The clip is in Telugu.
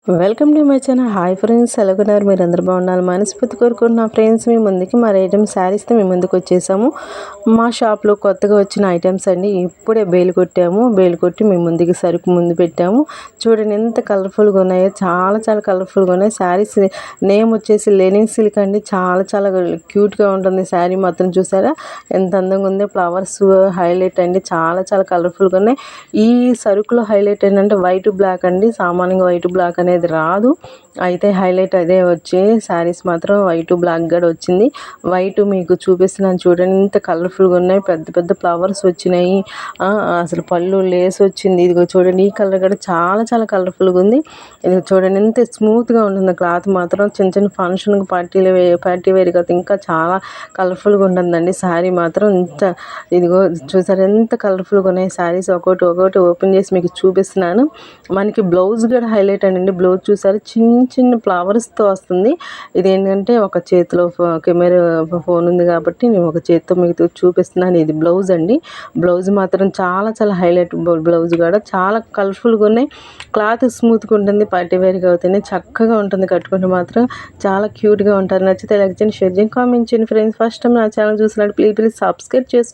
Welcome to my channel. Hi friends, ఎలాగున్నారు? మీరు అందరు బాగున్నారు? మనస్ఫూర్తి కోరుకుంటున్న ఫ్రెండ్స్, మీ ముందుకి మరి ఐటమ్స్ శారీస్తో మీ ముందుకు వచ్చేసాము. మా షాప్లో కొత్తగా వచ్చిన ఐటమ్స్ అండి. ఇప్పుడే బేలు కొట్టి మీ ముందుకి సరుకు ముందు పెట్టాము. చూడండి ఎంత కలర్ఫుల్గా ఉన్నాయో, చాలా చాలా కలర్ఫుల్గా ఉన్నాయి. శారీస్ నేమ్ వచ్చేసి లెనిన్ సిల్క్ అండి. చాలా చాలా క్యూట్గా ఉంటుంది శారీ మొత్తం. చూసారా ఎంత అందంగా ఉందో? ఫ్లవర్స్ హైలైట్ అండి. చాలా చాలా కలర్ఫుల్గా ఉన్నాయి. ఈ సరుకులో హైలైట్ ఏంటంటే వైట్ బ్లాక్ అండి. సామాన్యంగా వైట్ బ్లాక్ అనేది రాదు, అయితే హైలైట్ అదే వచ్చే శారీస్ మాత్రం వైట్ బ్లాక్ కూడా వచ్చింది. వైట్ మీకు చూపిస్తున్నాను చూడండి, ఇంత కలర్ఫుల్గా ఉన్నాయి. పెద్ద పెద్ద ఫ్లవర్స్ వచ్చినాయి. అసలు పళ్ళు లేస్ వచ్చింది. ఇదిగో చూడండి, ఈ కలర్ కూడా చాలా చాలా కలర్ఫుల్గా ఉంది. ఇది చూడండి ఎంత స్మూత్గా ఉంటుంది క్లాత్ మాత్రం. చిన్న చిన్న ఫంక్షన్కి పార్టీ వేర్ కదా, ఇంకా చాలా కలర్ఫుల్గా ఉంటుందండి శారీ మాత్రం. ఇంత ఇదిగో చూసారు ఎంత కలర్ఫుల్గా ఉన్నాయి శారీస్. ఒక్కొక్కటి ఓపెన్ చేసి మీకు చూపిస్తున్నాను. మనకి బ్లౌజ్ కూడా హైలైట్ అండి. బ్లౌజ్ చూసారు చిన్న చిన్న ఫ్లవర్స్తో వస్తుంది. ఇదేంటంటే ఒక చేతిలో కెమెరా ఫోన్ ఉంది కాబట్టి నేను ఒక చేతితో మీకు చూపిస్తున్నాను. ఇది బ్లౌజ్ అండి. బ్లౌజ్ మాత్రం చాలా చాలా హైలైట్. బ్లౌజ్ కూడా చాలా కలర్ఫుల్గా ఉన్నాయి. క్లాత్ స్మూత్గా ఉంటుంది. పార్టీ వేర్గా అవుతుంది, చక్కగా ఉంటుంది. కట్టుకుంటే మాత్రం చాలా క్యూట్గా ఉంటారు. నచ్చితే లైక్ చేయండి, షేర్ చేయండి, కామెంట్ చేయండి ఫ్రెండ్స్. ఫస్ట్ టైం నా ఛానల్ చూసినట్టు ప్లీజ్ సబ్స్క్రైబ్ చేసుకోండి.